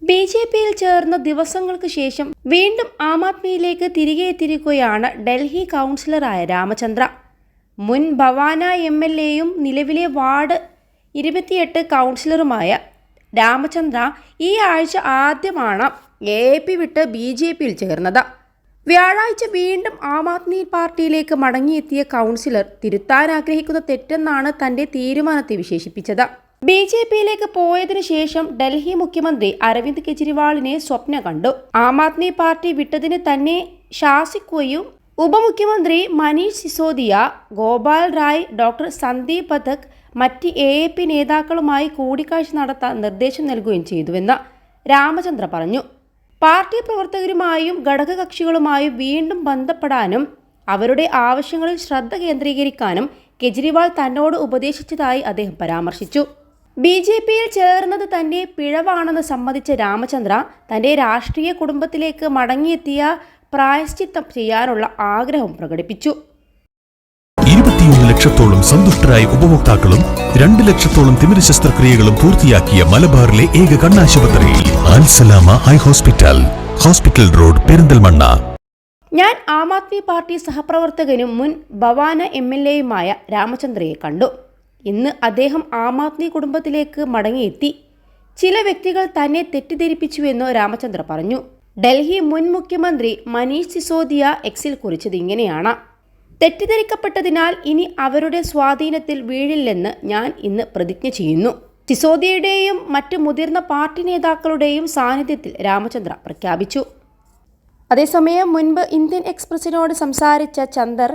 ബി.ജെ.പിയിൽ ചേർന്ന ദിവസങ്ങൾക്ക് ശേഷം വീണ്ടും ആം ആദ്മിയിലേക്ക് തിരികെ എത്തിയിരിക്കുകയാണ് ഡൽഹി കൗൺസിലറായ രാമചന്ദ്ര. മുൻ ഭവാന എം.എൽ.എയും നിലവിലെ വാർഡ് 28 കൗൺസിലറുമായ രാമചന്ദ്ര ഈ ആഴ്ച ആദ്യമാണ് എ.പി. വിട്ട് ബി.ജെ.പിയിൽ ചേർന്നത്. വ്യാഴാഴ്ച വീണ്ടും ആം ആദ്മി പാർട്ടിയിലേക്ക് മടങ്ങിയെത്തിയ കൗൺസിലർ തിരുത്താൻ ആഗ്രഹിക്കുന്ന തെറ്റെന്നാണ് തന്റെ തീരുമാനത്തെ വിശേഷിപ്പിച്ചത്. ബി.ജെ.പിയിലേക്ക് പോയതിനു ശേഷം ഡൽഹി മുഖ്യമന്ത്രി അരവിന്ദ് കെജ്രിവാളിനെ സ്വപ്നം കണ്ടു. ആം ആദ്മി പാർട്ടി വിട്ടതിന് തന്നെ ശാസിക്കുകയും ഉപമുഖ്യമന്ത്രി മനീഷ് സിസോദിയ, ഗോപാൽ റായ്, ഡോക്ടർ സന്ദീപ് പഥക് മറ്റ് എ.പി. നേതാക്കളുമായി കൂടിക്കാഴ്ച നടത്താൻ നിർദ്ദേശം നൽകുകയും ചെയ്തുവെന്ന് രാമചന്ദ്ര പറഞ്ഞു. പാർട്ടി പ്രവർത്തകരുമായും ഘടകകക്ഷികളുമായും വീണ്ടും ബന്ധപ്പെടാനും അവരുടെ ആവശ്യങ്ങളിൽ ശ്രദ്ധ കേന്ദ്രീകരിക്കാനും കെജ്രിവാൾ തന്നോട് ഉപദേശിച്ചതായി അദ്ദേഹം പരാമർശിച്ചു. ബി.ജെ.പിയിൽ ചേർന്നത് തന്റെ പിഴവാണെന്ന് സമ്മതിച്ച രാമചന്ദ്ര തന്റെ രാഷ്ട്രീയ കുടുംബത്തിലേക്ക് മടങ്ങിയെത്തിയ പ്രായശ്ചിത്തം ചെയ്യാനുള്ള ആഗ്രഹം പ്രകടിപ്പിച്ചു. 21 ലക്ഷത്തോളം സന്തുഷ്ടരായ ഉപഭോക്താക്കളും 2 ലക്ഷത്തോളം തിമിര ശസ്ത്രക്രിയകളും പൂർത്തിയാക്കിയ മലബാറിലെ ഏക കണ്ണാശുപത്രി Al Salama high hospital, hospital road, Perinthalmanna. ഞാൻ ആം ആദ്മി പാർട്ടി സഹപ്രവർത്തകനും മുൻ ഭവാന എം.എൽ.എയുമായ രാമചന്ദ്രയെ കണ്ടു. ഇന്ന് അദ്ദേഹം ആം ആദ്മി കുടുംബത്തിലേക്ക് മടങ്ങിയെത്തി. ചില വ്യക്തികൾ തന്നെ തെറ്റിദ്ധരിപ്പിച്ചുവെന്ന് രാമചന്ദ്ര പറഞ്ഞു. ഡൽഹി മുൻ മുഖ്യമന്ത്രി മനീഷ് സിസോദിയ എക്സിൽ കുറിച്ചത് ഇങ്ങനെയാണ്: തെറ്റിദ്ധരിക്കപ്പെട്ടതിനാൽ ഇനി അവരുടെ സ്വാധീനത്തിൽ വീഴില്ലെന്ന് ഞാൻ ഇന്ന് പ്രതിജ്ഞ ചെയ്യുന്നു. സിസോദിയയുടെയും മറ്റ് മുതിർന്ന പാർട്ടി നേതാക്കളുടെയും സാന്നിധ്യത്തിൽ രാമചന്ദ്ര പ്രഖ്യാപിച്ചു. അതേസമയം മുൻപ് ഇന്ത്യൻ എക്സ്പ്രസിനോട് സംസാരിച്ച ചന്ദർ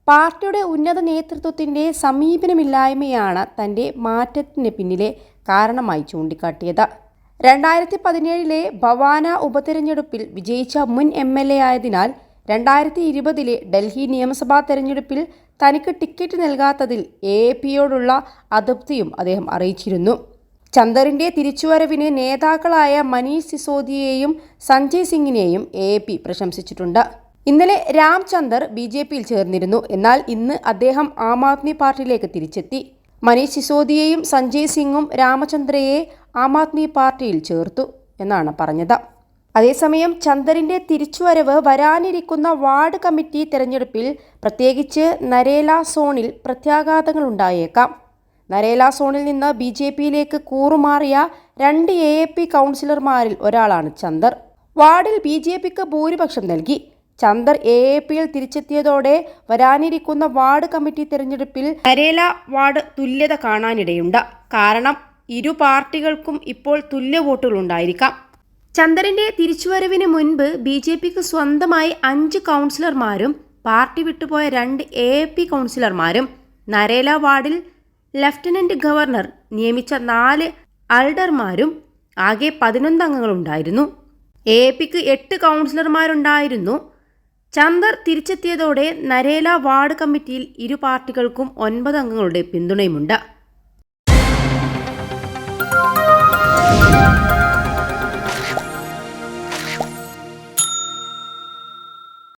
പാർട്ടിയുടെ ഉന്നത നേതൃത്വത്തിന്റെ സമീപനമില്ലായ്മയാണ് തന്റെ മാറ്റത്തിന് പിന്നിലെ കാരണമായി ചൂണ്ടിക്കാട്ടിയത്. 2017 ഭവാന ഉപതെരഞ്ഞെടുപ്പിൽ വിജയിച്ച മുൻ എം.എൽ.എ ആയതിനാൽ 2020 ഡൽഹി നിയമസഭാ തെരഞ്ഞെടുപ്പിൽ തനിക്ക് ടിക്കറ്റ് നൽകാത്തതിൽ എ.പി.യോടുള്ള അതൃപ്തിയും അദ്ദേഹം അറിയിച്ചിരുന്നു. ചന്ദറിന്റെ തിരിച്ചുവരവിന് നേതാക്കളായ മനീഷ് സിസോദിയയെയും സഞ്ജയ് സിംഗിനെയും എ.പി. പ്രശംസിച്ചിട്ടുണ്ട്. ഇന്നലെ രാംചന്ദർ ബി.ജെ.പിയിൽ ചേർന്നിരുന്നു. എന്നാൽ ഇന്ന് അദ്ദേഹം ആം ആദ്മി പാർട്ടിയിലേക്ക് തിരിച്ചെത്തി. മനീഷ് സിസോദിയയും സഞ്ജയ് സിംഗും രാമചന്ദ്രയെ ആം ആദ്മി പാർട്ടിയിൽ ചേർത്തു എന്നാണ് പറഞ്ഞത്. അതേസമയം ചന്ദറിന്റെ തിരിച്ചുവരവ് വരാനിരിക്കുന്ന വാർഡ് കമ്മിറ്റി തെരഞ്ഞെടുപ്പിൽ പ്രത്യേകിച്ച് നരേല സോണിൽ പ്രത്യാഘാതങ്ങൾ ഉണ്ടായേക്കാം. നരേല സോണിൽ നിന്ന് ബി.ജെ.പിയിലേക്ക് കൂറുമാറിയ 2 എ.പി. കൗൺസിലർമാരിൽ ഒരാളാണ് ചന്ദർ. വാർഡിൽ ബി.ജെ.പിക്ക് ഭൂരിപക്ഷം നൽകി. ചന്ദർ എ.പി.യിൽ തിരിച്ചെത്തിയതോടെ വരാനിരിക്കുന്ന വാർഡ് കമ്മിറ്റി തെരഞ്ഞെടുപ്പിൽ നരേല വാർഡ് തുല്യത കാണാനിടയുണ്ട്. കാരണം ഇരു പാർട്ടികൾക്കും ഇപ്പോൾ തുല്യ വോട്ടുകൾ ഉണ്ടായിരിക്കാം. ചന്ദറിന്റെ തിരിച്ചുവരവിന് മുൻപ് ബി.ജെ.പിക്ക് സ്വന്തമായി 5 കൗൺസിലർമാരും പാർട്ടി വിട്ടുപോയ 2 എ.പി. കൗൺസിലർമാരും നരേല വാർഡിൽ ലഫ്റ്റനന്റ് ഗവർണർ നിയമിച്ച 4 അൽഡർമാരും ആകെ 11 അംഗങ്ങളുണ്ടായിരുന്നു. എ.പിക്ക് 8 കൗൺസിലർമാരുണ്ടായിരുന്നു. ചന്ദർ തിരിച്ചെത്തിയതോടെ നരേല വാർഡ് കമ്മിറ്റിയിൽ ഇരു പാർട്ടികൾക്കും 9 അംഗങ്ങളുടെ പിന്തുണയുമുണ്ട്.